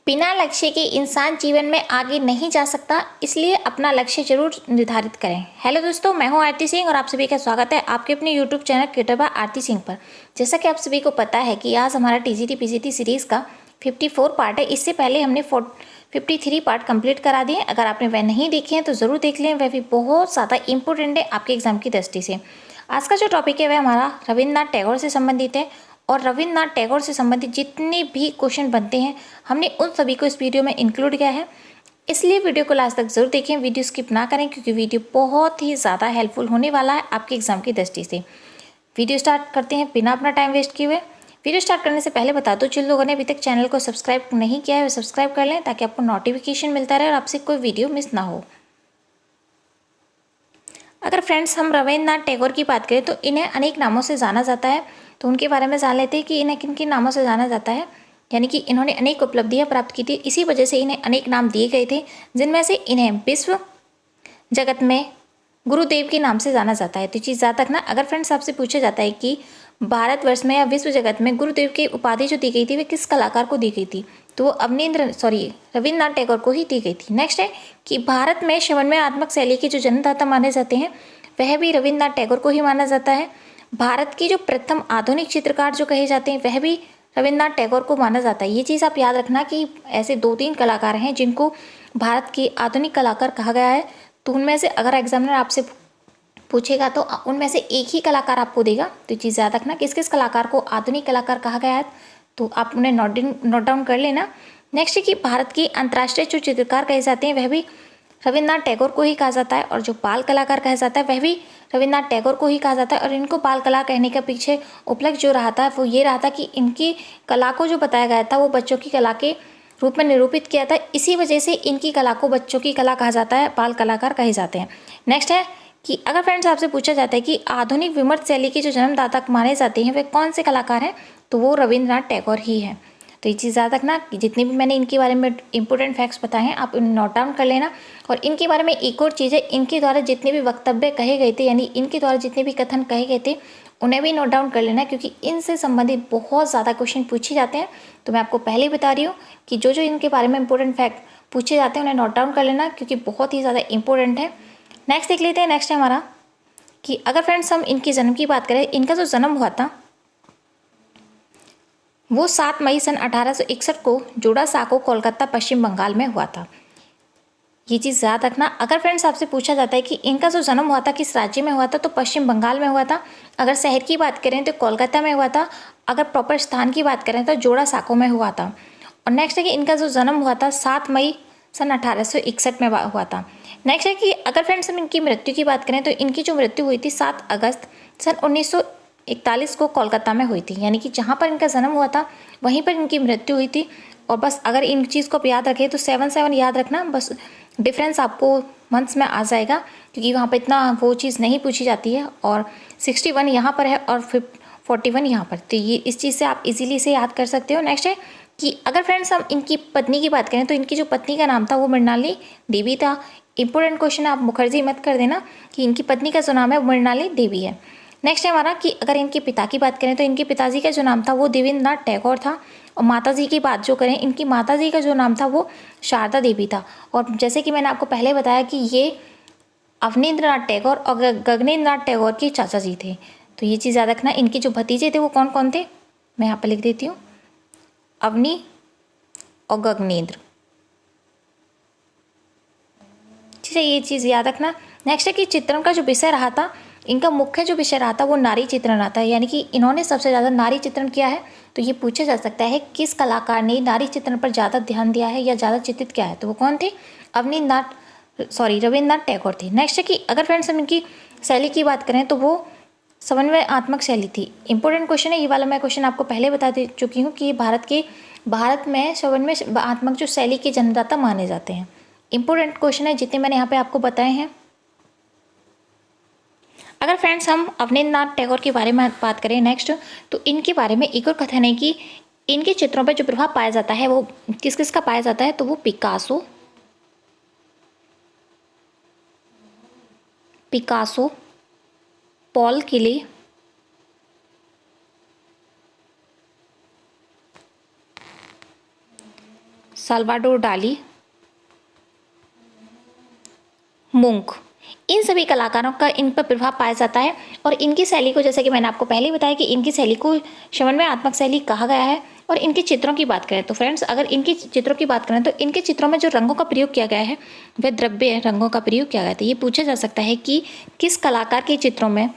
बिना लक्ष्य के इंसान जीवन में आगे नहीं जा सकता, इसलिए अपना लक्ष्य जरूर निर्धारित करें। हेलो दोस्तों, मैं हूं आरती सिंह और आप सभी का स्वागत है आपके अपने यूट्यूब चैनल क्रिएटर बाय आरती सिंह पर। जैसा कि आप सभी को पता है कि आज हमारा टीजीटी पीजीटी सीरीज़ का 54 पार्ट है। इससे पहले हमने 53 पार्ट कंप्लीट करा दिए। अगर आपने वह नहीं देखे हैं तो ज़रूर देख लें, वह भी बहुत ज़्यादा इंपॉर्टेंट है आपके एग्जाम की दृष्टि से। आज का जो टॉपिक है वह हमारा रविन्द्रनाथ टैगोर से संबंधित है और रविन्द्रनाथ टैगोर से संबंधित जितने भी क्वेश्चन बनते हैं हमने उन सभी को इस वीडियो में इंक्लूड किया है। इसलिए वीडियो को लास्ट तक जरूर देखें, वीडियो स्किप ना करें क्योंकि वीडियो बहुत ही ज़्यादा हेल्पफुल होने वाला है आपके एग्जाम की दृष्टि से। वीडियो स्टार्ट करते हैं बिना अपना टाइम वेस्ट किए हुए। वीडियो स्टार्ट करने से पहले बता दो, जिन लोगों ने अभी तक चैनल को सब्सक्राइब नहीं किया है वो सब्सक्राइब कर लें ताकि आपको नोटिफिकेशन मिलता रहे और आपसे कोई वीडियो मिस ना हो। अगर फ्रेंड्स हम रविन्द्रनाथ टैगोर की बात करें तो इन्हें अनेक नामों से जाना जाता है, तो उनके बारे में जान लेते हैं कि इन्हें किन किन नामों से जाना जाता है। यानी कि इन्होंने अनेक उपलब्धियां प्राप्त की थी, इसी वजह से इन्हें अनेक नाम दिए गए थे, जिनमें से इन्हें विश्व जगत में गुरुदेव के नाम से जाना जाता है। तो चीज़ याद रखना, अगर फ्रेंड्स आपसे पूछा जाता है कि भारतवर्ष में या विश्व जगत में गुरुदेव की उपाधि जो दी गई थी वह किस कलाकार को दी गई थी, तो वो रविन्द्रनाथ टैगोर को ही दी गई थी। नेक्स्ट है कि भारत में समन्वयात्मक शैली के जो जन्मदाता माने जाते हैं वह भी रविन्द्रनाथ टैगोर को ही माना जाता है। भारत की जो प्रथम आधुनिक चित्रकार जो कहे जाते हैं वह भी रविन्द्रनाथ टैगोर को माना जाता है। ये चीज़ आप याद रखना कि ऐसे 2-3 कलाकार हैं जिनको भारत के आधुनिक कलाकार कहा गया है। तो उनमें से अगर एग्जामिनर आपसे पूछेगा तो उनमें से एक ही कलाकार आपको देगा। तो चीज़ याद रखना किस किस कलाकार को आधुनिक कलाकार कहा गया है, तो आप उन्हें नोट डाउन कर लेना। नेक्स्ट है कि भारत की अंतर्राष्ट्रीय जो चित्रकार कहे जाते हैं वह भी रविन्द्रनाथ टैगोर को ही कहा जाता है, और जो बाल कलाकार कहा जाता है वह भी रविन्द्रनाथ टैगोर को ही कहा जाता है। और इनको बाल कला कहने के पीछे उपलक्ष्य जो रहा था वो ये रहा था कि इनकी कला को जो बताया गया था वो बच्चों की कला के रूप में निरूपित किया था, इसी वजह से इनकी कला को बच्चों की कला कहा जाता है, बाल कलाकार कहे जाते हैं। नेक्स्ट है कि अगर फ्रेंड्स आपसे पूछा जाता है कि आधुनिक विमर्श शैली के जो जन्मदाता माने जाते हैं वे कौन से कलाकार हैं, तो वो रविन्द्रनाथ टैगोर ही हैं। तो ये चीज़ याद रखना कि जितने भी मैंने इनके बारे में इंपॉर्टेंट फैक्ट्स बताए हैं आप उन्हें नोट डाउन कर लेना। और इनके बारे में एक और चीज़ है, इनके द्वारा जितने भी वक्तव्य कहे गए थे यानी इनके द्वारा जितने भी कथन कहे गए थे उन्हें भी नोट डाउन कर लेना, क्योंकि इनसे संबंधित बहुत ज़्यादा क्वेश्चन पूछे जाते हैं। तो मैं आपको पहले ही बता रही हूँ कि जो जो इनके बारे में इंपॉर्टेंट फैक्ट पूछे जाते हैं उन्हें नोट डाउन कर लेना, क्योंकि बहुत ही ज़्यादा इंपॉर्टेंट है। नेक्स्ट देख लेते हैं। नेक्स्ट है हमारा कि अगर फ्रेंड्स हम इनके जन्म की बात करें, इनका जो जन्म हुआ था वो 7 मई सन 1861 को जोड़ासांको कोलकाता पश्चिम बंगाल में हुआ था। ये चीज़ याद रखना। अगर फ्रेंड्स आपसे पूछा जाता है कि इनका जो जन्म हुआ था किस राज्य में हुआ था, तो पश्चिम बंगाल में हुआ था। अगर शहर की बात करें तो कोलकाता में हुआ था। अगर प्रॉपर स्थान की बात करें तो जोड़ासांको में हुआ था। और नेक्स्ट है कि इनका जो जन्म हुआ था 7 मई सन 1861 में हुआ था। नेक्स्ट है कि अगर फ्रेंड्स हम इनकी मृत्यु की बात करें तो इनकी जो मृत्यु हुई थी 7 अगस्त सन 1941 को कोलकाता में हुई थी, यानी कि जहाँ पर इनका जन्म हुआ था वहीं पर इनकी मृत्यु हुई थी। और बस अगर इन चीज़ को आप याद रखें तो 7-7 याद रखना, बस डिफरेंस आपको मंथ्स में आ जाएगा क्योंकि वहाँ पर इतना वो चीज़ नहीं पूछी जाती है। और 61 यहाँ पर है और 41 यहाँ पर, तो ये इस चीज़ से आप इजीली इसे याद कर सकते हो। नेक्स्ट है कि अगर फ्रेंड्स हम इनकी पत्नी की बात करें तो इनकी जो पत्नी का नाम था वो मृणाली देवी था। इंपॉर्टेंट क्वेश्चन है, आप मुखर्जी मत कर देना कि इनकी पत्नी का जो नाम है वो मृणाली देवी है। नेक्स्ट है हमारा कि अगर इनके पिता की बात करें तो इनके पिताजी का जो नाम था वो देवेंद्रनाथ टैगोर था। और माताजी की बात जो करें, इनकी माताजी का जो नाम था वो शारदा देवी था। और जैसे कि मैंने आपको पहले बताया कि ये अवनींद्रनाथ टैगोर और गगनेंद्रनाथ टैगोर के चाचा जी थे। तो ये चीज़ याद रखना। इनके जो भतीजे थे वो कौन कौन थे, मैं यहाँ पर लिख देती हूँ, अवनी और गगनेंद्र। ठीक है, ये चीज़ याद रखना। नेक्स्ट है कि चित्रण का जो विषय रहा था, इनका मुख्य जो विषय रहा था वो नारी चित्रण रहा था, यानी कि इन्होंने सबसे ज़्यादा नारी चित्रण किया है। तो ये पूछा जा सकता है किस कलाकार ने नारी चित्रण पर ज़्यादा ध्यान दिया है या ज़्यादा चित्रित किया है, तो वो कौन थे, रविन्द्रनाथ टैगोर थे। नेक्स्ट है कि अगर फ्रेंड्स हम इनकी शैली की बात करें तो वो समन्वयात्मक शैली थी। इंपॉर्टेंट क्वेश्चन है ये वाला, मैं क्वेश्चन आपको पहले बता दे चुकी हूँ कि भारत में समन्वयात्मक जो शैली के जन्मदाता माने जाते हैं। इंपॉर्टेंट क्वेश्चन है जितने मैंने यहाँ पे आपको बताए हैं। अगर फ्रेंड्स हम अवनींद्रनाथ टैगोर के बारे में बात करें नेक्स्ट, तो इनके बारे में एक और कथन है कि इनके चित्रों पर जो प्रभाव पाया जाता है वो किस किस का पाया जाता है, तो वो पिकासो, पॉल किले, साल्वाडोर डाली, मुंक, इन सभी कलाकारों का इन पर प्रभाव पाया जाता है। और इनकी शैली को, जैसे कि मैंने आपको पहले ही बताया कि इनकी शैली को समन्वयात्मक शैली कहा गया है। और इनके चित्रों की बात करें तो फ्रेंड्स, अगर इनके चित्रों की बात करें तो इनके चित्रों में जो रंगों का प्रयोग किया गया है वह द्रव्य रंगों का प्रयोग किया गया था। ये पूछा जा सकता है कि किस कलाकार के चित्रों में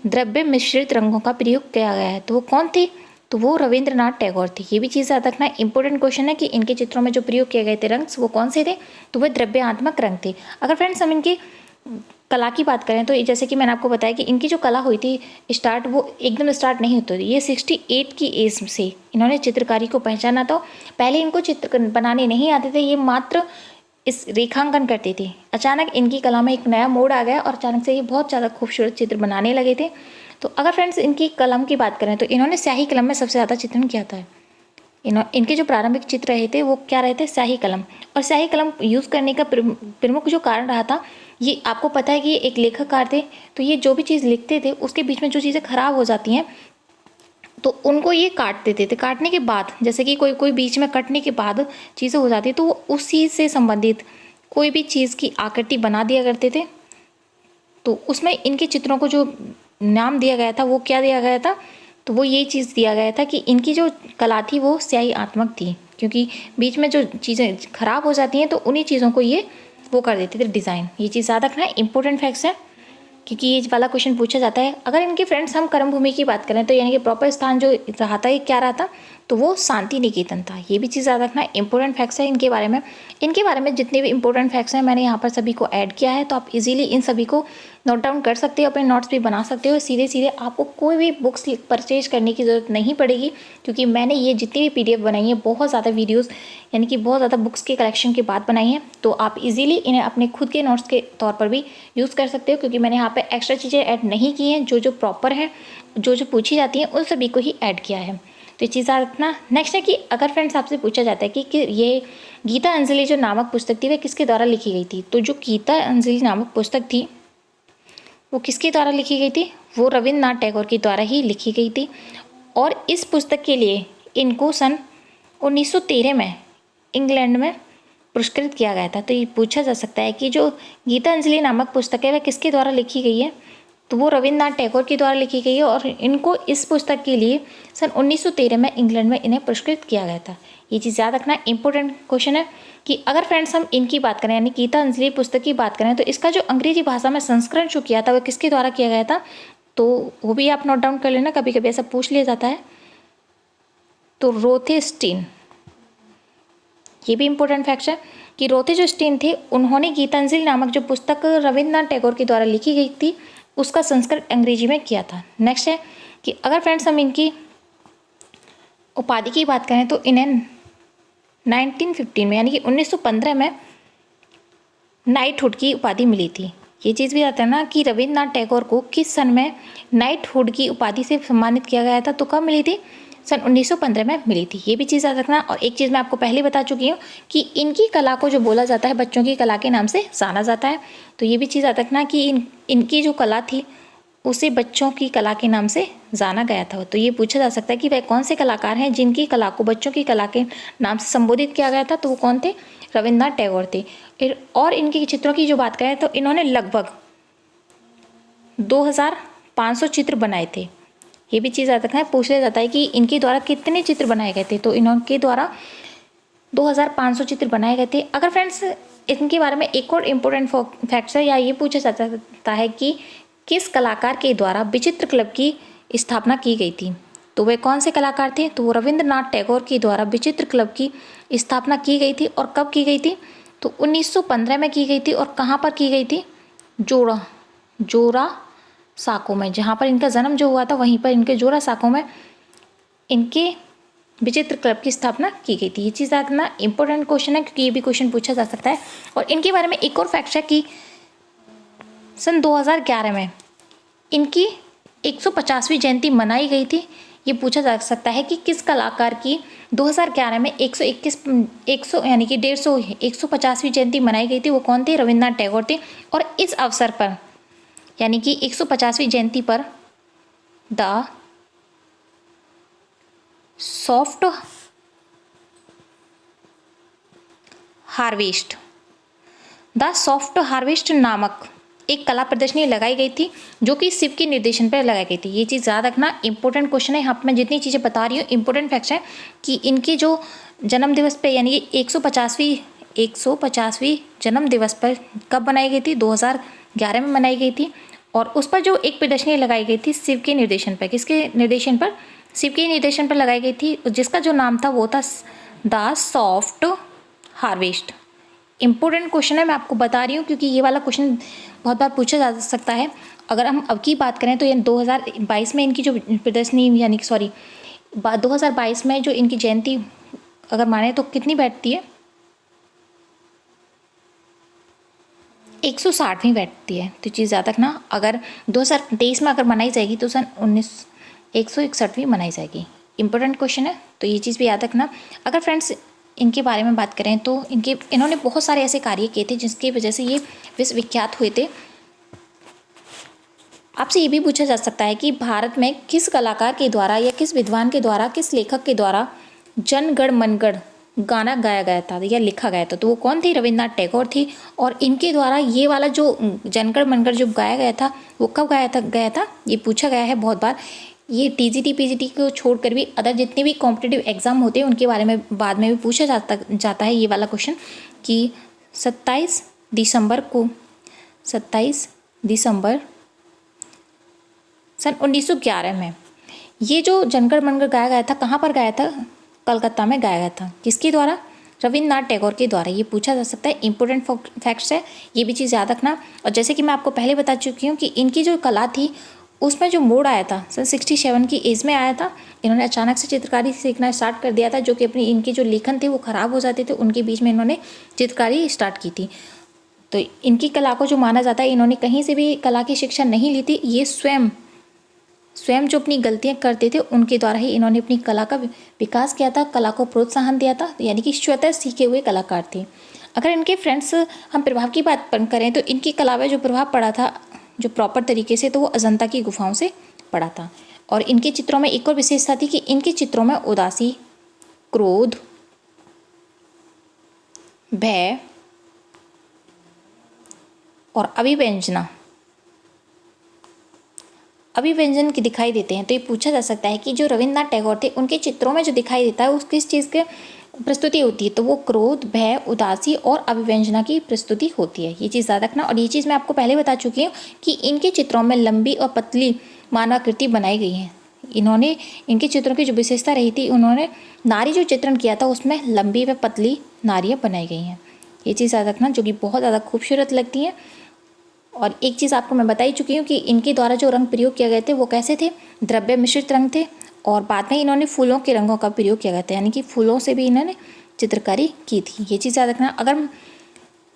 द्रव्य मिश्रित रंगों का प्रयोग किया गया है, तो वो कौन थे? तो वो रविंद्रनाथ टैगोर थे। ये भी चीज़ याद रखना इंपॉर्टेंट क्वेश्चन है कि इनके चित्रों में जो प्रयोग किए गए थे रंग वो कौन से थे, तो वह द्रव्यात्मक रंग थे। अगर फ्रेंड्स हम इनकी कला की बात करें तो जैसे कि मैंने आपको बताया कि इनकी जो कला हुई थी स्टार्ट, वो एकदम स्टार्ट नहीं होती थी। ये 68 की एज से इन्होंने चित्रकारी को पहचाना था। पहले इनको चित्र बनाने नहीं आते थे, ये मात्र इस रेखांकन करते थे। अचानक इनकी कला में एक नया मोड़ आ गया और अचानक से ये बहुत ज़्यादा खूबसूरत चित्र बनाने लगे थे। तो अगर फ्रेंड्स इनकी कलम की बात करें तो इन्होंने स्याही कलम में सबसे ज़्यादा चित्रण किया था। इनके जो प्रारंभिक चित्र रहे थे वो क्या रहे थे? स्याही कलम। और स्याही कलम यूज़ करने का प्रमुख जो कारण रहा था, ये आपको पता है कि ये एक लेखककार थे, तो ये जो भी चीज़ लिखते थे उसके बीच में जो चीज़ें खराब हो जाती हैं तो उनको ये काट देते थे। काटने के बाद, जैसे कि कोई बीच में कटने के बाद चीज़ें हो जाती तो वो उस चीज़ से संबंधित कोई भी चीज़ की आकृति बना दिया करते थे। तो उसमें इनके चित्रों को जो नाम दिया गया था वो क्या दिया गया था? तो वो ये चीज़ दिया गया था कि इनकी जो कला थी वो स्याहीआत्मक थी, क्योंकि बीच में जो चीज़ें खराब हो जाती हैं तो उन्हीं चीज़ों को ये वो कर देते थे डिज़ाइन। ये चीज़ याद रखना है, इंपॉर्टेंट फैक्ट्स है, क्योंकि ये वाला क्वेश्चन पूछा जाता है। अगर इनके फ्रेंड्स हम कर्म भूमि की बात करें तो यानी कि प्रॉपर स्थान जो रहा था ये क्या रहा था? तो वो शांति निकेतन था। ये भी चीज़ याद रखना, इंपॉर्टेंट फैक्ट्स है इनके बारे में। इनके बारे में जितने भी इंपॉर्टेंट फैक्ट्स हैं मैंने यहाँ पर सभी को ऐड किया है, तो आप इजीली इन सभी को नोट डाउन कर सकते हो, अपने नोट्स भी बना सकते हो। सीधे सीधे आपको कोई भी बुक्स परचेज करने की ज़रूरत नहीं पड़ेगी, क्योंकि मैंने ये जितनी भी PDF बनाई है बहुत ज़्यादा वीडियोज़ यानी कि बहुत ज़्यादा बुक्स के कलेक्शन के बाद बनाई है, तो आप इजीली इन्हें अपने खुद के नोट्स के तौर पर भी यूज़ कर सकते हो, क्योंकि मैंने यहाँ पे एक्स्ट्रा चीज़ें ऐड नहीं की हैं। जो प्रॉपर है, जो पूछी जाती हैं उन सभी को ही ऐड किया है, तो ये चीज़ याद रखना। नेक्स्ट है कि अगर फ्रेंड्स आपसे पूछा जाता है कि ये गीता अंजलि जो नामक पुस्तक थी वह किसके द्वारा लिखी गई थी, तो जो गीता अंजलि नामक पुस्तक थी वो किसके द्वारा लिखी गई थी? वो रविंद्रनाथ टैगोर के द्वारा ही लिखी गई थी। और इस पुस्तक के लिए इनको सन 1913 में इंग्लैंड में पुरस्कृत किया गया था। तो ये पूछा जा सकता है कि जो गीता अंजलि नामक पुस्तक है वह किसके द्वारा लिखी गई है, तो वो रविंद्रनाथ टैगोर के द्वारा लिखी गई है। और इनको इस पुस्तक के लिए सन 1913 में इंग्लैंड में इन्हें पुरस्कृत किया गया था। ये चीज़ याद रखना, इंपॉर्टेंट क्वेश्चन है कि अगर फ्रेंड्स हम इनकी बात करें यानी गीता अंजलि पुस्तक की बात करें तो इसका जो अंग्रेजी भाषा में संस्करण जो किया था वह किसके द्वारा किया गया था, तो वो भी आप नोट डाउन कर लेना, कभी कभी ऐसा पूछ लिया जाता है। तो रोथेस्टीन, ये भी इंपॉर्टेंट फैक्ट है कि रोथेस्टीन थे, उन्होंने गीतांजलि नामक जो पुस्तक रविंद्रनाथ टैगोर के द्वारा लिखी गई थी उसका संस्करण अंग्रेजी में किया था। नेक्स्ट है कि अगर फ्रेंड्स हम इनकी उपाधि की बात करें तो इन्हें 1915 में यानी कि 1915 में नाइटहुड की उपाधि मिली थी। ये चीज़ भी आता है ना कि रविंद्रनाथ टैगोर को किस सन में नाइटहुड की उपाधि से सम्मानित किया गया था, तो कब मिली थी? सन 1915 में मिली थी। ये भी चीज़ याद रखना। और एक चीज़ मैं आपको पहले बता चुकी हूँ कि इनकी कला को जो बोला जाता है बच्चों की कला के नाम से जाना जाता है, तो ये भी चीज़ याद रखना कि इनकी जो कला थी उसे बच्चों की कला के नाम से जाना गया था। तो ये पूछा जा सकता है कि वह कौन से कलाकार हैं जिनकी कला को बच्चों की कला के नाम से संबोधित किया गया था, तो वो कौन थे? रविंद्रनाथ टैगोर थे। और इनके चित्रों की जो बात करें तो इन्होंने लगभग 2500 चित्र बनाए थे। ये भी चीज़ याद रखना है, पूछ लिया जाता है कि इनके द्वारा कितने चित्र बनाए गए थे, तो इनके द्वारा 2500 चित्र बनाए गए थे। अगर फ्रेंड्स इनके बारे में एक और इम्पोर्टेंट फैक्ट्स है या ये पूछा जाता है कि किस कलाकार के द्वारा विचित्र क्लब की स्थापना की गई थी, तो वे कौन से कलाकार थे? तो वो रविंद्रनाथ टैगोर के द्वारा विचित्र क्लब की स्थापना की गई थी। और कब की गई थी? तो 1915 में की गई थी। और कहाँ पर की गई थी? जोरा साको में, जहाँ पर इनका जन्म जो हुआ था वहीं पर इनके जोरा साको में इनके विचित्र क्लब की स्थापना की गई थी। ये चीज़ रखना, इंपॉर्टेंट क्वेश्चन है क्योंकि ये भी क्वेश्चन पूछा जा सकता है। और इनके बारे में एक और फैक्ट है कि सन 2011 में इनकी 150वीं जयंती मनाई गई थी। ये पूछा जा सकता है कि किस कलाकार की 2011 में 100 यानी कि 150वीं जयंती मनाई गई थी, वो कौन थे? रविंद्रनाथ टैगोर थे। और इस अवसर पर यानी कि 150वीं जयंती पर the soft harvest, the soft harvest नामक एक कला प्रदर्शनी लगाई गई थी जो कि शिव के निर्देशन पर लगाई गई थी। ये चीज़ याद रखना, इंपॉर्टेंट क्वेश्चन है। यहाँ पर मैं जितनी चीज़ें बता रही हूँ इंपॉर्टेंट फैक्ट्स हैं कि इनके जो जन्म दिवस पे यानी कि 150वीं जन्म दिवस पर कब बनाई गई थी, 2011 में बनाई गई थी। और उस पर जो एक प्रदर्शनी लगाई गई थी शिव के निर्देशन पर, किसके निर्देशन पर, शिव के निर्देशन पर लगाई गई थी, जिसका जो नाम था वो था the soft harvest. Important question है, मैं आपको बता रही हूँ क्योंकि ये वाला क्वेश्चन बहुत बार पूछा जा सकता है। अगर हम अब की बात करें तो ये 2022 में इनकी जो प्रदर्शनी यानी कि 2022 में जो इनकी जयंती अगर माने तो कितनी बैठती है, 160वीं बैठती है। तो चीज़ याद रखना, अगर 2023 में अगर मनाई जाएगी तो सन 161वीं मनाई जाएगी। इंपॉर्टेंट क्वेश्चन है, तो ये चीज़ भी याद रखना। अगर फ्रेंड्स इनके बारे में बात करें तो इन्होंने बहुत सारे ऐसे कार्य किए थे जिसकी वजह से ये विश्वविख्यात हुए थे। आपसे ये भी पूछा जा सकता है कि भारत में किस कलाकार के द्वारा या किस विद्वान के द्वारा, किस लेखक के द्वारा जन गण मन गण गाना गाया गया था या लिखा गया था, तो वो कौन थे, रविन्द्रनाथ टैगोर थी। और इनके द्वारा ये वाला जो जनगण मनगढ़ जो गाया गया था वो कब गया था ये पूछा गया है बहुत बार। ये टीजीटी पीजीटी को छोड़कर भी अदर जितने भी कॉम्पिटिटिव एग्जाम होते हैं उनके बारे में बाद में भी पूछा जाता है ये वाला क्वेश्चन कि 27 दिसंबर सन 1911 में ये जो जनगण मनगढ़ गाया गया था, कहाँ पर गाया था, कलकत्ता में गाया गया था। किसके द्वारा, रविन्द्रनाथ टैगोर के द्वारा। ये पूछा जा सकता है, इंपॉर्टेंट फैक्ट्स है, ये भी चीज़ याद रखना। और जैसे कि मैं आपको पहले बता चुकी हूँ कि इनकी जो कला थी उसमें जो मोड़ आया था सन 67 की एज में आया था। इन्होंने अचानक से चित्रकारी सीखना स्टार्ट कर दिया था, जो कि अपनी इनके जो लेखन थे वो ख़राब हो जाते थे, उनके बीच में इन्होंने चित्रकारी स्टार्ट की थी। तो इनकी कला को जो माना जाता है, इन्होंने कहीं से भी कला की शिक्षा नहीं ली थी। ये स्वयं जो अपनी गलतियां करते थे उनके द्वारा ही इन्होंने अपनी कला का विकास किया था, कला को प्रोत्साहन दिया था, यानी कि स्वतः सीखे हुए कलाकार थे। अगर इनके फ्रेंड्स हम प्रभाव की बात करें तो इनकी कला में जो प्रभाव पड़ा था जो प्रॉपर तरीके से, तो वो अजंता की गुफाओं से पड़ा था। और इनके चित्रों में एक और विशेषता थी कि इनके चित्रों में उदासी, क्रोध, भय और अभिव्यंजन की दिखाई देते हैं। तो ये पूछा जा सकता है कि जो रविन्द्रनाथ टैगोर थे उनके चित्रों में जो दिखाई देता है उस किस चीज़ के प्रस्तुति होती है, तो वो क्रोध, भय, उदासी और अभिव्यंजना की प्रस्तुति होती है। ये चीज़ याद रखना। और ये चीज़ मैं आपको पहले बता चुकी हूँ कि इनके चित्रों में लंबी और पतली मानवाकृति बनाई गई है। इन्होंने इनके चित्रों की जो विशेषता रही थी, उन्होंने नारी जो चित्रण किया था उसमें लंबी व पतली नारियाँ बनाई गई हैं। ये चीज़ याद रखना, जो कि बहुत ज़्यादा खूबसूरत लगती हैं। और एक चीज़ आपको मैं बता ही चुकी हूँ कि इनके द्वारा जो रंग प्रयोग किए गए थे वो कैसे थे, द्रव्य मिश्रित रंग थे। और बाद में इन्होंने फूलों के रंगों का प्रयोग किया गया था, यानी कि फूलों से भी इन्होंने चित्रकारी की थी। ये चीज़ याद रखना। अगर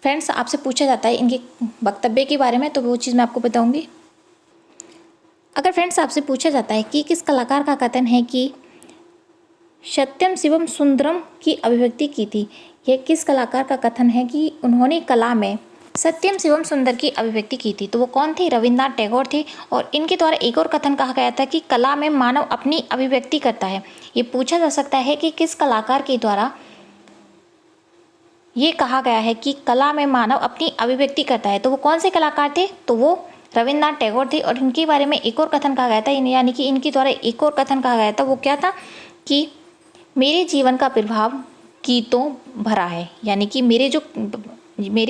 फ्रेंड्स आपसे पूछा जाता है इनके वक्तव्य के बारे में तो वो चीज़ मैं आपको बताऊँगी। अगर फ्रेंड्स आपसे पूछा जाता है कि किस कलाकार का कथन है कि सत्यम शिवम सुंदरम की अभिव्यक्ति की थी, यह किस कलाकार का कथन है कि उन्होंने कला में सत्यम शिवम सुंदर की अभिव्यक्ति की थी, तो वो कौन थे, रविन्द्रनाथ टैगोर थे। और इनके द्वारा एक और कथन कहा गया था कि कला में मानव अपनी अभिव्यक्ति करता है। ये पूछा जा सकता है कि किस कलाकार के द्वारा ये कहा गया है कि कला में मानव अपनी अभिव्यक्ति करता है, तो वो कौन से कलाकार थे, तो वो रविन्द्रनाथ टैगोर थे। और इनके बारे में एक और कथन कहा गया था, यानी कि इनके द्वारा एक और कथन कहा गया था, वो क्या था कि मेरे जीवन का प्रभाव गीतों भरा है, यानी कि मेरे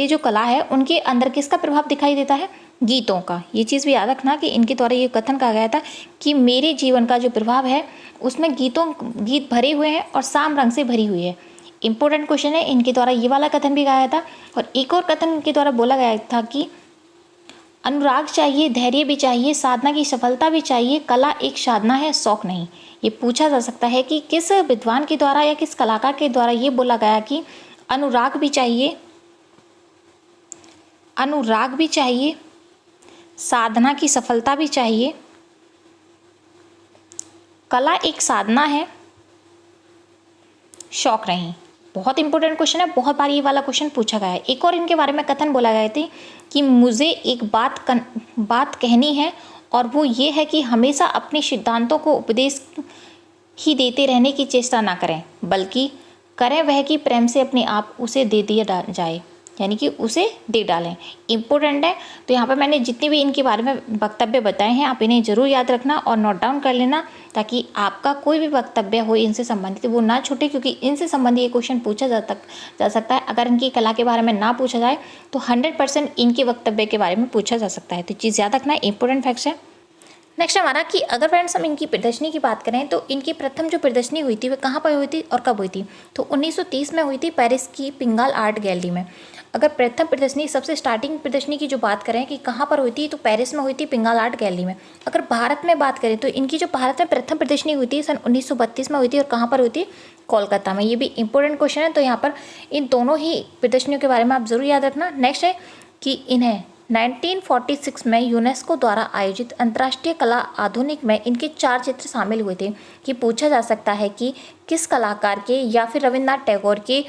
जो कला है उनके अंदर किसका प्रभाव दिखाई देता है, गीतों का। ये चीज़ भी याद रखना कि इनके द्वारा ये कथन कहा गया था कि मेरे जीवन का जो प्रभाव है उसमें गीत भरे हुए हैं और साम रंग से भरी हुई है। इंपॉर्टेंट क्वेश्चन है, इनके द्वारा ये वाला कथन भी गाया था। और एक और कथन इनके द्वारा बोला गया था कि अनुराग चाहिए, धैर्य भी चाहिए, साधना की सफलता भी चाहिए, कला एक साधना है, शौक नहीं। ये पूछा जा सकता है कि किस विद्वान के द्वारा या किस कलाकार के द्वारा ये बोला गया कि अनुराग भी चाहिए, साधना की सफलता भी चाहिए, कला एक साधना है, शौक नहीं। बहुत इंपॉर्टेंट क्वेश्चन है, बहुत बार ये वाला क्वेश्चन पूछा गया है। एक और इनके बारे में कथन बोला गया था कि मुझे एक बात कहनी है और वो ये है कि हमेशा अपने सिद्धांतों को उपदेश ही देते रहने की चेष्टा ना करें, बल्कि करें वह कि प्रेम से अपने आप उसे दे दिया जाए, यानी कि उसे दे डालें। इम्पोर्टेंट है। तो यहाँ पर मैंने जितने भी इनके बारे में वक्तव्य बताए हैं आप इन्हें ज़रूर याद रखना और नोट डाउन कर लेना, ताकि आपका कोई भी वक्तव्य हो इनसे संबंधित वो ना छूटे, क्योंकि इनसे संबंधित ये क्वेश्चन पूछा जा सकता है। अगर इनकी कला के बारे में ना पूछा जाए तो 100% इनके वक्तव्य के बारे में पूछा जा सकता है। तो चीज़ याद रखना, इंपॉर्टेंट फैक्ट्स है। नेक्स्ट हमारा कि अगर फ्रेंड्स हम इनकी प्रदर्शनी की बात करें तो इनकी प्रथम जो प्रदर्शनी हुई थी वह कहाँ पर हुई थी और कब हुई थी? तो 1930 में हुई थी पेरिस की पिंगाल आर्ट गैलरी में। अगर प्रथम प्रदर्शनी सबसे स्टार्टिंग प्रदर्शनी की जो बात करें कि कहाँ पर हुई थी, तो पेरिस में हुई थी पिंगाल आर्ट गैलरी में। अगर भारत में बात करें तो इनकी जो भारत में प्रथम प्रदर्शनी हुई थी सन 1932 में हुई थी और कहाँ पर हुई थी? कोलकाता में। ये भी इंपॉर्टेंट क्वेश्चन है, तो यहाँ पर इन दोनों ही प्रदर्शनियों के बारे में आप जरूर याद रखना। नेक्स्ट है कि इन्हें 1946 में यूनेस्को द्वारा आयोजित अंतर्राष्ट्रीय कला आधुनिक में इनके 4 चित्र शामिल हुए थे। कि पूछा जा सकता है कि किस कलाकार के या फिर रविन्द्रनाथ टैगोर के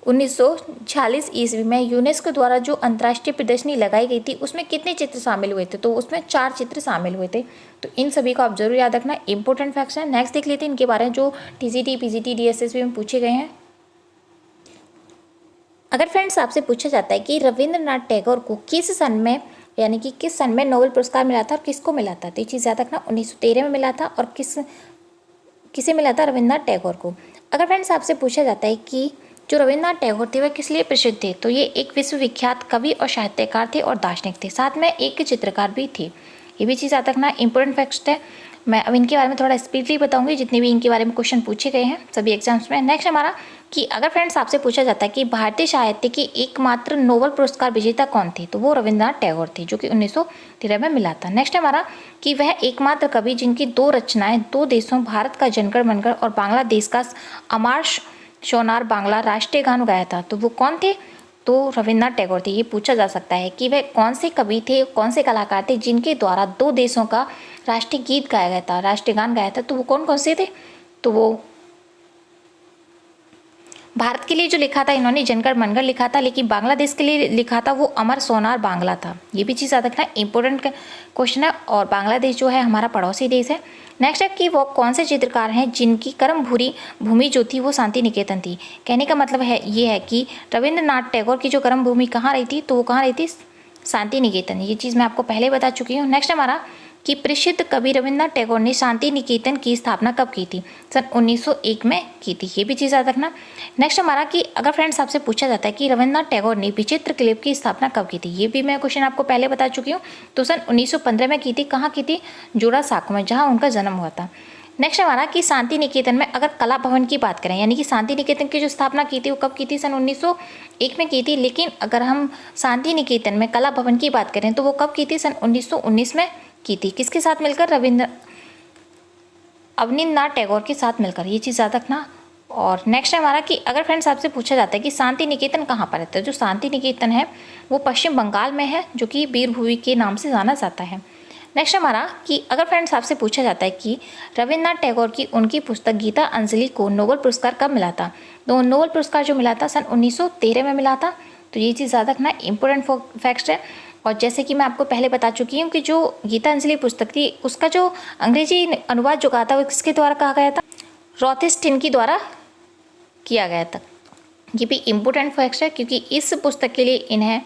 1946 ईस्वी में यूनेस्को द्वारा जो अंतर्राष्ट्रीय प्रदर्शनी लगाई गई थी उसमें कितने चित्र शामिल हुए थे? तो उसमें 4 चित्र शामिल हुए थे। तो इन सभी को आप जरूर याद रखना, इंपॉर्टेंट फैक्ट्स हैं। नेक्स्ट देख लेते हैं इनके बारे में जो टीजीटी, पीजीटी, डीएसएसबी में पूछे गए हैं। अगर फ्रेंड्स आपसे पूछा जाता है कि रविंद्रनाथ टैगोर को किस सन में, यानी कि किस सन में नोबेल पुरस्कार मिला था और किसको मिला था? तो ये चीज़ याद रखना, 1913 में मिला था। और किसे मिला था? रविंद्रनाथ टैगोर को। अगर फ्रेंड्स आपसे पूछा जाता है कि जो रविंद्रनाथ टैगोर थे वह किस लिए प्रसिद्ध थे? तो ये एक विश्वविख्यात कवि और साहित्यकार थे और दार्शनिक थे, साथ में एक चित्रकार भी थे। ये भी चीज़ याद रखना, इंपॉर्टेंट फैक्ट्स है। मैं अब इनके बारे में थोड़ा स्पीडली बताऊंगी जितने भी इनके बारे में क्वेश्चन पूछे गए हैं सभी एग्जाम्स में। नेक्स्ट हमारा कि अगर फ्रेंड्स आपसे पूछा जाता है कि भारतीय साहित्य के एकमात्र नोबेल पुरस्कार विजेता कौन थे? तो वो रविंद्रनाथ टैगोर थे, जो कि 1913 में मिला था। नेक्स्ट हमारा कि वह एकमात्र कवि जिनकी 2 रचनाएं 2 देशों भारत का जनगण मनगढ़ और बांग्लादेश का अमार सोनार बांग्ला राष्ट्रीय गान गाया था। तो वो कौन थे? तो रविंद्रनाथ टैगोर थे। ये पूछा जा सकता है कि वह कौन से कवि थे, कौन से कलाकार थे जिनके द्वारा 2 देशों का राष्ट्रीय गीत गाया गया था, राष्ट्रीय गान गाया था। तो वो कौन कौन से थे? तो वो भारत के लिए जो लिखा था इन्होंने जनगण मनगढ़ लिखा था, लेकिन बांग्लादेश के लिए लिखा था वो अमर सोनार बांग्ला था। ये भी चीज़ याद रखना, इंपॉर्टेंट क्वेश्चन है। और बांग्लादेश जो है हमारा पड़ोसी देश है। नेक्स्ट है कि वो कौन से चित्रकार हैं जिनकी कर्म भूमि जो थी वो शांति निकेतन थी? कहने का मतलब है ये है कि रविंद्रनाथ टैगोर की जो कर्म भूमि कहाँ रही थी? तो वो कहाँ रही थी? शांति निकेतन। ये चीज़ मैं आपको पहले बता चुकी हूँ। नेक्स्ट हमारा कि प्रसिद्ध कवि रविंद्रनाथ टैगोर ने शांति निकेतन की स्थापना कब की थी? सन 1901 में की थी। ये भी चीज़ याद रखना। नेक्स्ट हमारा कि अगर फ्रेंड्स आपसे पूछा जाता है कि रविंद्रनाथ टैगोर ने विचित्र क्लिब की स्थापना कब की थी? ये भी मैं क्वेश्चन आपको पहले बता चुकी हूँ। तो सन 1915 में की थी। कहाँ की थी? जोड़ा साँको में, जहाँ उनका जन्म हुआ था। नेक्स्ट हमारा कि शांति निकेतन में अगर कला भवन की बात करें, यानी कि शांति निकेतन की जो स्थापना की थी वो कब की थी? सन 1901 में की थी। लेकिन अगर हम शांति निकेतन में कला भवन की बात करें तो वो कब की थी? सन 1919 में की थी। किसके साथ मिलकर? अवनींद्रनाथ टैगोर के साथ मिलकर। ये चीज़ याद रखना। और नेक्स्ट है हमारा कि अगर फ्रेंड्स आपसे पूछा जाता है कि शांति निकेतन कहाँ पर है? तो जो शांति निकेतन है वो पश्चिम बंगाल में है, जो कि वीरभूमि के नाम से जाना जाता है। नेक्स्ट हमारा कि अगर फ्रेंड्स आपसे पूछा जाता है कि रविंद्रनाथ टैगोर की उनकी पुस्तक गीता अंजलि को नोबेल पुरस्कार कब मिला था? तो नोबेल पुरस्कार जो मिला था सन 1913 में मिला था। तो ये चीज़ याद रखना, इंपॉर्टेंट फैक्ट्स है। और जैसे कि मैं आपको पहले बता चुकी हूँ कि जो गीता अंजलि पुस्तक थी उसका जो अंग्रेजी अनुवाद जो कहा था वो किसके द्वारा कहा गया था? रोथिस्टिन के द्वारा किया गया था। ये भी इम्पोर्टेंट फैक्ट है क्योंकि इस पुस्तक के लिए इन्हें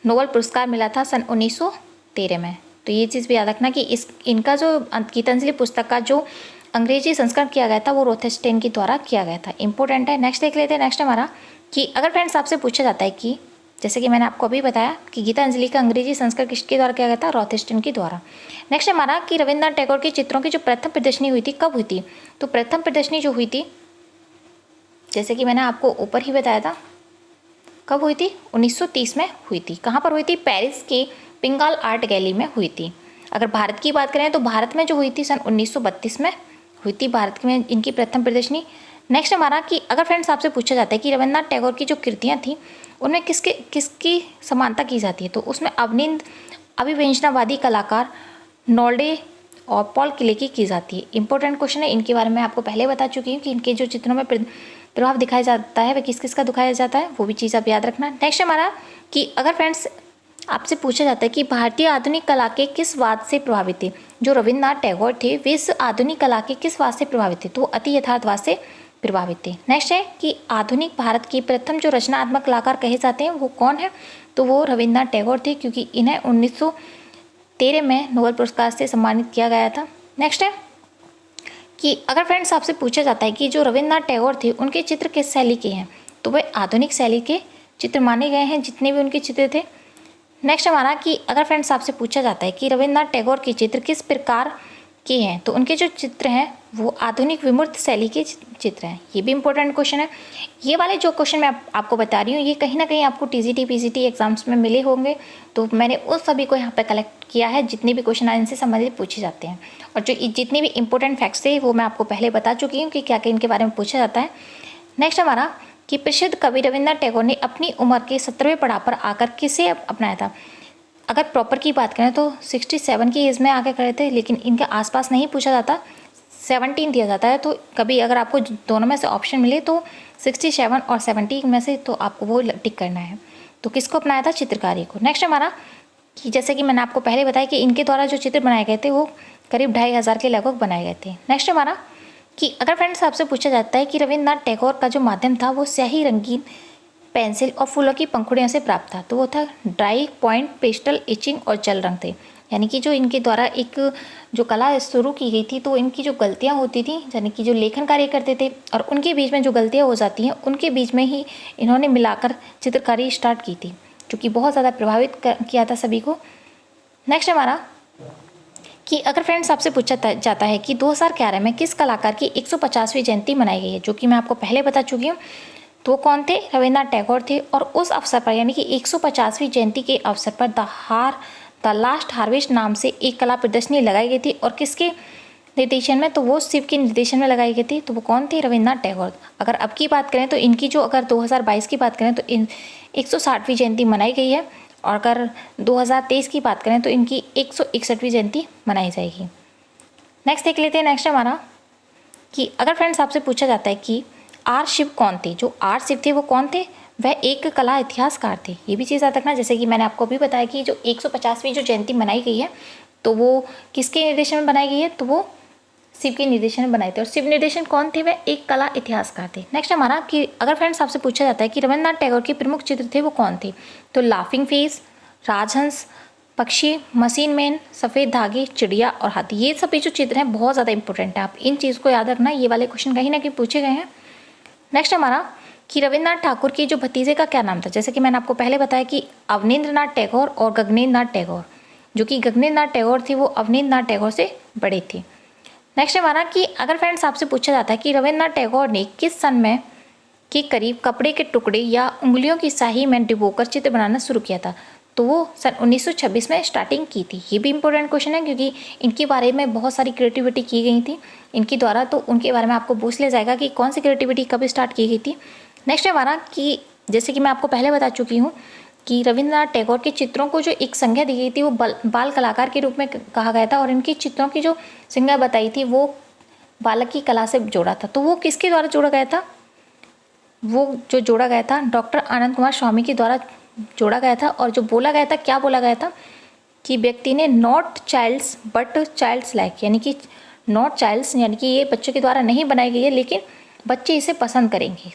नोबेल पुरस्कार मिला था सन 1913 में। तो ये चीज़ भी याद रखना कि इनका जो गीतांजलि पुस्तक का जो अंग्रेजी संस्करण किया गया था वो रोथिस्टिन के द्वारा किया गया था। इंपॉर्टेंट है। नेक्स्ट देख लेते हैं। नेक्स्ट हमारा कि अगर फ्रेंड्स आपसे पूछा जाता है कि जैसे कि मैंने आपको अभी बताया कि गीतांजलि का अंग्रेजी संस्करण किसके द्वारा किया गया था? रोथिस्टिन के द्वारा। नेक्स्ट हमारा कि रविंद्रनाथ टैगोर के चित्रों की जो प्रथम प्रदर्शनी हुई थी कब हुई थी? तो प्रथम प्रदर्शनी जो हुई थी जैसे कि मैंने आपको ऊपर ही बताया था कब हुई थी? 1930 में हुई थी। कहाँ पर हुई थी? पेरिस के पिंगाल आर्ट गैलरी में हुई थी। अगर भारत की बात करें तो भारत में जो हुई थी सन 1932 में हुई थी भारत में इनकी प्रथम प्रदर्शनी। नेक्स्ट हमारा कि अगर फ्रेंड्स आपसे पूछा जाता है कि रविंद्रनाथ टैगोर की जो कृतियाँ थी उनमें किसकी समानता की जाती है? तो उसमें अभिव्यंजनावादी कलाकार नोल्डे और पॉल क्ले की जाती है। इंपॉर्टेंट क्वेश्चन है, इनके बारे में आपको पहले बता चुकी हूँ कि इनके जो चित्रों में प्रभाव दिखाया जाता है वह किस किस का दिखाया जाता है, वो भी चीज़ आप याद रखना। नेक्स्ट हमारा कि अगर फ्रेंड्स आपसे पूछा जाता है कि भारतीय आधुनिक कला के किस वाद से प्रभावित थे? जो रविंद्रनाथ टैगोर थे वे इस आधुनिक कला के किस वाद से प्रभावित थे? तो अति यथार्थवाद से प्रभावित थे। नेक्स्ट है कि आधुनिक भारत की प्रथम जो रचनात्मक कलाकार कहे जाते हैं वो कौन है, तो वो रविन्द्रनाथ टैगोर थे, क्योंकि इन्हें 1913 में नोबेल पुरस्कार से सम्मानित किया गया था। नेक्स्ट है कि अगर फ्रेंड्स आपसे पूछा जाता है कि जो रविन्द्रनाथ टैगोर थे उनके चित्र किस शैली के हैं, तो वह आधुनिक शैली के चित्र माने गए हैं जितने भी उनके चित्र थे। नेक्स्ट हमारा कि अगर फ्रेंड्स आपसे पूछा जाता है कि रविन्द्रनाथ टैगोर के चित्र किस प्रकार के हैं, तो उनके जो चित्र हैं वो आधुनिक विमूर्त शैली के चित्र हैं। ये भी इंपॉर्टेंट क्वेश्चन है। ये वाले जो क्वेश्चन मैं आपको बता रही हूँ ये कहीं ना कहीं आपको टीजीटी पीजीटी एग्जाम्स में मिले होंगे, तो मैंने उस सभी को यहाँ पे कलेक्ट किया है जितने भी क्वेश्चन इनसे संबंधित पूछे जाते हैं। और जो जितने भी इंपॉर्टेंट फैक्ट्स थे वो मैं आपको पहले बता चुकी हूँ कि क्या क्या इनके बारे में पूछा जाता है। नेक्स्ट हमारा कि प्रसिद्ध कवि रविन्द्रनाथ टैगोर ने अपनी उम्र के 17वें पड़ाव पर आकर किसे अपनाया था। अगर प्रॉपर की बात करें तो 67 की एज में आके खड़े थे, लेकिन इनके आसपास नहीं पूछा जाता, 17 दिया जाता है। तो कभी अगर आपको दोनों में से ऑप्शन मिले तो 67 और 70 में से तो आपको वो टिक करना है। तो किसको अपनाया था, चित्रकारी को। नेक्स्ट हमारा कि जैसे कि मैंने आपको पहले बताया कि इनके द्वारा जो चित्र बनाए गए थे वो करीब 2500 के लगभग बनाए गए थे। नेक्स्ट हमारा कि अगर फ्रेंड्स आपसे पूछा जाता है कि रविन्द्रनाथ टैगोर का जो माध्यम था वो स्याही, रंगीन पेंसिल और फूलों की पंखुड़ियों से प्राप्त था, तो वो था ड्राई, पॉइंट, पेस्टल, इचिंग और जल रंग थे। यानी कि जो इनके द्वारा एक जो कला शुरू की गई थी तो इनकी जो गलतियाँ होती थी, यानी कि जो लेखन कार्य करते थे और उनके बीच में जो गलतियाँ हो जाती हैं उनके बीच में ही इन्होंने मिलाकर चित्रकारी स्टार्ट की थी, जो कि बहुत ज़्यादा प्रभावित किया था सभी को। नेक्स्ट हमारा कि अगर फ्रेंड्स आपसे पूछा जाता है कि 2011 में किस कलाकार की 150वीं जयंती मनाई गई है, जो कि मैं आपको पहले बता चुकी हूँ, तो वो कौन थे, रविन्द्रनाथ टैगोर थे। और उस अवसर पर यानी कि 150वीं जयंती के अवसर पर द लास्ट हार्वेस्ट नाम से एक कला प्रदर्शनी लगाई गई थी, और किसके निर्देशन में, तो वो शिव के निर्देशन में लगाई गई थी। तो वो कौन थे, रविन्द्रनाथ टैगोर। अगर अब की बात करें तो इनकी जो अगर 2022 की बात करें तो 160वीं जयंती मनाई गई है, और अगर 2023 की बात करें तो इनकी 161वीं जयंती मनाई जाएगी। नेक्स्ट देख लेते हैं। नेक्स्ट हमारा कि अगर फ्रेंड्स आपसे पूछा जाता है कि आर शिव कौन थे, जो आर शिव थे वो कौन थे, वह एक कला इतिहासकार थे। ये भी चीज़ याद रखना, जैसे कि मैंने आपको अभी बताया कि जो 150वीं जो जयंती मनाई गई है तो वो किसके निर्देशन में बनाई गई है, तो वो शिव के निर्देशन में बनाए थे। और शिव निर्देशन कौन थे, वह एक कला इतिहासकार थे। नेक्स्ट हमारा कि अगर फ्रेंड्स आपसे पूछा जाता है कि रविन्द्रनाथ टैगोर के प्रमुख चित्र थे वो कौन थे, तो लाफिंग फेस, राजहंस, पक्षी, मशीन मैन, सफ़ेद धागे, चिड़िया और हाथी। ये सभी जो चित्र हैं बहुत ज़्यादा इंपॉर्टेंट है, आप इन चीज़ को याद रखना, ये वाले क्वेश्चन कहीं ना कहीं पूछे गए हैं। नेक्स्ट हमारा कि रविन्द्रनाथ ठाकुर के जो भतीजे का क्या नाम था, जैसे कि मैंने आपको पहले बताया कि अवनींद्रनाथ टैगोर और गगनेंद्रनाथ टैगोर, जो कि गगनेंद्रनाथ टैगोर थे वो अवनींद्रनाथ टैगोर से बड़े थे। नेक्स्ट हमारा कि अगर फ्रेंड्स आपसे पूछा जाता है कि रविन्द्रनाथ टैगोर ने किस सन में के करीब कपड़े के टुकड़े या उंगलियों की स्याही में डुबोकर चित्र बनाना शुरू किया था, तो वो सन 1926 में स्टार्टिंग की थी। ये भी इंपॉर्टेंट क्वेश्चन है क्योंकि इनके बारे में बहुत सारी क्रिएटिविटी की गई थी इनके द्वारा, तो उनके बारे में आपको पूछ लिया जाएगा कि कौन सी क्रिएटिविटी कब स्टार्ट की गई थी। नेक्स्ट हमारा कि जैसे कि मैं आपको पहले बता चुकी हूँ कि रविन्द्रनाथ टैगोर के चित्रों को जो एक संज्ञा दी गई थी वो बाल कलाकार के रूप में कहा गया था, और इनके चित्रों की जो संज्ञा बताई थी वो बालक की कला से जोड़ा था। तो वो किसके द्वारा जोड़ा गया था, वो जो जोड़ा गया था डॉक्टर आनंद कुमार स्वामी के द्वारा जोड़ा गया था। और जो बोला गया था, क्या बोला गया था कि व्यक्ति ने not childs but childs like, यानी कि नॉट चाइल्ड्स यानी कि ये बच्चों के द्वारा नहीं बनाई गई है लेकिन बच्चे इसे पसंद करेंगे।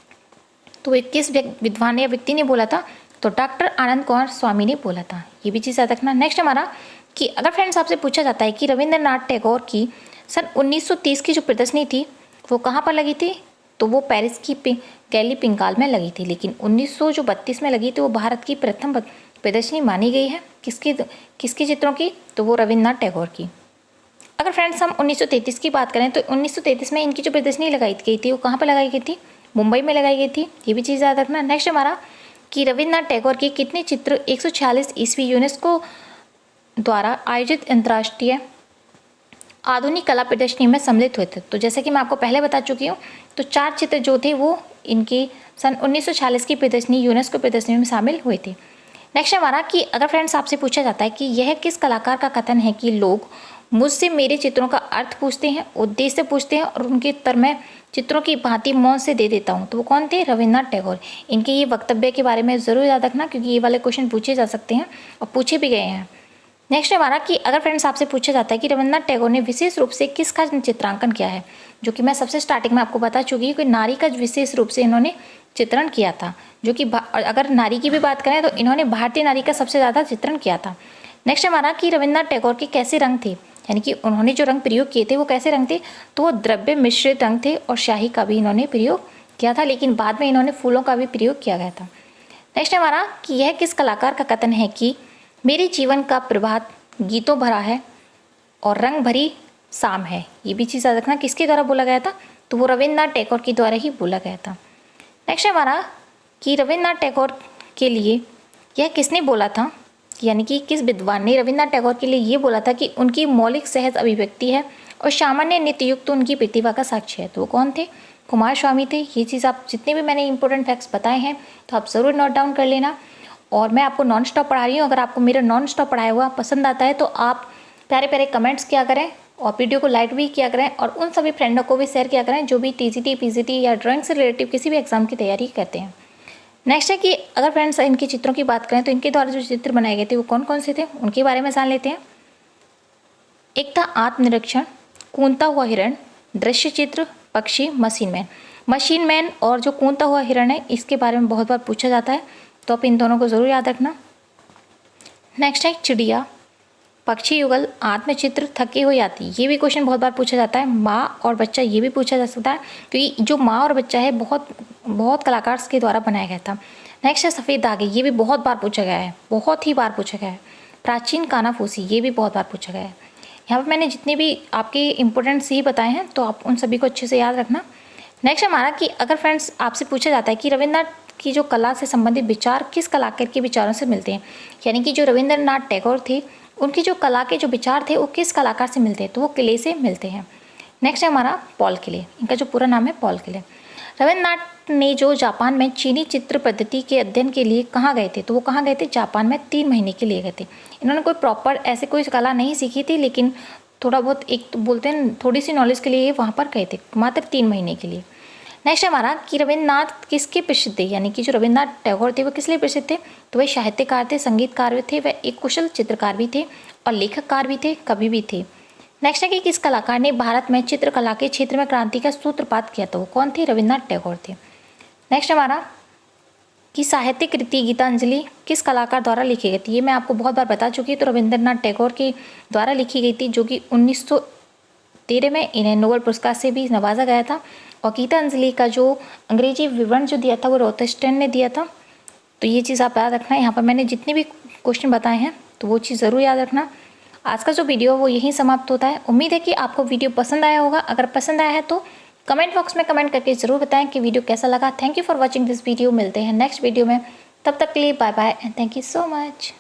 तो ये किस विद्वान या व्यक्ति ने बोला था, तो डॉक्टर आनंद कुमार स्वामी ने बोला था। ये भी चीज़ याद रखना। नेक्स्ट हमारा कि अगर फ्रेंड्स आपसे पूछा जाता है कि रविन्द्रनाथ टैगोर की सन 1930 की जो प्रदर्शनी थी वो कहाँ पर लगी थी, तो वो पेरिस की गैली पिंगाल में लगी थी, लेकिन 1932 में लगी थी वो भारत की प्रथम प्रदर्शनी मानी गई है। किसके चित्रों की, तो वो रविन्द्रनाथ टैगोर की। अगर फ्रेंड्स हम 1933 की बात करें तो 1933 में इनकी जो प्रदर्शनी लगाई गई थी वो कहाँ पर लगाई गई थी, मुंबई में लगाई गई थी। ये भी चीज़ याद रखना। नेक्स्ट हमारा कि रविन्द्रनाथ टैगोर के कितने चित्र 146 ईस्वी यूनेस्को द्वारा आयोजित अंतर्राष्ट्रीय आधुनिक कला प्रदर्शनी में सम्मिलित हुए थे, तो जैसे कि मैं आपको पहले बता चुकी हूँ तो 4 चित्र जो थे वो इनकी सन 1946 की प्रदर्शनी यूनेस्को प्रदर्शनी में शामिल हुए थे। नेक्स्ट हमारा कि अगर फ्रेंड्स आपसे पूछा जाता है कि यह किस कलाकार का कथन है कि लोग मुझसे मेरे चित्रों का अर्थ पूछते हैं, उद्देश्य पूछते हैं और उनके उत्तर मैं चित्रों की भांति मौन से दे देता हूँ, तो वो कौन थे, रविन्द्रनाथ टैगोर। इनके ये वक्तव्य के बारे में ज़रूर याद रखना क्योंकि ये वाले क्वेश्चन पूछे जा सकते हैं और पूछे भी गए हैं। नेक्स्ट हमारा कि अगर फ्रेंड्स आपसे पूछा जाता है कि रविन्द्रनाथ टैगोर ने विशेष रूप से किसका चित्रांकन किया है, जो कि मैं सबसे स्टार्टिंग में आपको बता चुकी हूँ कि नारी का विशेष रूप से इन्होंने चित्रण किया था, जो कि अगर नारी की भी बात करें तो इन्होंने भारतीय नारी का सबसे ज़्यादा चित्रण किया था। नेक्स्ट हमारा कि रविन्द्रनाथ टैगोर के कैसे रंग थे, यानी कि उन्होंने जो रंग प्रयोग किए थे वो कैसे रंग थे, तो वो द्रव्य मिश्रित रंग थे और शाही का भी इन्होंने प्रयोग किया था, लेकिन बाद में इन्होंने फूलों का भी प्रयोग किया गया था। नेक्स्ट हमारा कि यह किस कलाकार का कथन है कि मेरे जीवन का प्रभात गीतों भरा है और रंग भरी शाम है। ये भी चीज़ याद रखना किसके द्वारा बोला गया था, तो वो रविन्द्रनाथ टैगोर के द्वारा ही बोला गया था। नेक्स्ट हमारा कि रविन्द्रनाथ टैगोर के लिए यह किसने बोला था, यानी कि किस विद्वान ने रविन्द्रनाथ टैगोर के लिए ये बोला था कि उनकी मौलिक सहज अभिव्यक्ति है और सामान्य नित्ययुक्त उनकी प्रतिभा का साक्ष्य है, तो वो कौन थे, कुमार स्वामी थे। ये चीज़ आप जितने भी मैंने इंपॉर्टेंट फैक्ट्स बताए हैं तो आप ज़रूर नोट डाउन कर लेना। और मैं आपको नॉन स्टॉप पढ़ा रही हूँ, अगर आपको मेरा नॉन स्टॉप पढ़ाया हुआ पसंद आता है तो आप प्यारे प्यारे कमेंट्स किया करें और वीडियो को लाइक भी किया करें और उन सभी फ्रेंडों को भी शेयर किया करें जो भी टीजीटी पीजीटी या ड्राइंग से रिलेटिव किसी भी एग्जाम की तैयारी करते हैं। नेक्स्ट है कि अगर फ्रेंड्स इनके चित्रों की बात करें तो इनके द्वारा जो चित्र बनाए गए थे वो कौन कौन से थे, उनके बारे में जान लेते हैं। एक था आत्मनिरीक्षण, कूदता हुआ हिरण, दृश्य चित्र, पक्षी, मशीन मैन और जो कूदता हुआ हिरण है इसके बारे में बहुत बार पूछा जाता है, तो आप इन दोनों को ज़रूर याद रखना। नेक्स्ट है चिड़िया, पक्षी युगल, आत्मचित्र, थके हुए यात्री। ये भी क्वेश्चन बहुत बार पूछा जाता है। माँ और बच्चा, ये भी पूछा जा सकता है क्योंकि जो माँ और बच्चा है बहुत कलाकार के द्वारा बनाया गया था। नेक्स्ट है सफ़ेद धागे, ये भी बहुत बार पूछा गया है, बहुत ही बार पूछा गया है। प्राचीन कानाफूसी, ये भी बहुत बार पूछा गया है। यहाँ पर मैंने जितने भी आपके इंपॉर्टेंट सी बताए हैं तो आप उन सभी को अच्छे से याद रखना। नेक्स्ट हमारा कि अगर फ्रेंड्स आपसे पूछा जाता है कि रविन्द्रनाथ की जो कला से संबंधित विचार किस कलाकार के विचारों से मिलते हैं, यानी कि जो रविन्द्रनाथ टैगोर थे उनकी जो कला के जो विचार थे वो किस कलाकार से मिलते हैं, तो वो किले से मिलते हैं। नेक्स्ट है हमारा पॉल किले, इनका जो पूरा नाम है पॉल किले। रविन्द्रनाथ ने जो जापान में चीनी चित्र पद्धति के अध्ययन के लिए कहाँ गए थे, तो वो कहाँ गए थे, जापान में 3 महीने के लिए गए थे। इन्होंने कोई प्रॉपर ऐसे कोई कला नहीं सीखी थी, लेकिन थोड़ा बहुत एक तो बोलते हैं थोड़ी सी नॉलेज के लिए वहाँ पर गए थे मात्र 3 महीने के लिए। नेक्स्ट हमारा कि रविन्द्रनाथ किसके प्रसिद्ध थे, यानी कि जो रविन्द्रनाथ टैगोर थे वो किस लिए प्रसिद्ध थे, तो वे साहित्यकार थे, संगीतकार भी थे, वे एक कुशल चित्रकार भी थे और लेखककार भी थे, कवि भी थे। नेक्स्ट है कि किस कलाकार ने भारत में चित्रकला के क्षेत्र में क्रांति का सूत्रपात किया, तो वो कौन थे, रविन्द्रनाथ टैगोर थे। नेक्स्ट हमारा कि साहित्य कृति गीतांजलि किस कलाकार द्वारा लिखी गई थी, ये मैं आपको बहुत बार बता चुकी हूँ, तो रविन्द्रनाथ टैगोर के द्वारा लिखी गई थी, जो कि 1913 में इन्हें नोबेल पुरस्कार से भी नवाजा गया था। और गीतांजलि का जो अंग्रेजी विवरण जो दिया था वो रोथस्टेन ने दिया था, तो ये चीज़ आप याद रखना। यहाँ पर मैंने जितने भी क्वेश्चन बताए हैं तो वो चीज़ ज़रूर याद रखना। आज का जो वीडियो वो यहीं समाप्त होता है। उम्मीद है कि आपको वीडियो पसंद आया होगा। अगर पसंद आया है तो कमेंट बॉक्स में कमेंट करके ज़रूर बताएं कि वीडियो कैसा लगा। Thank you for watching this video. मिलते हैं नेक्स्ट वीडियो में, तब तक के लिए bye bye and thank you so much.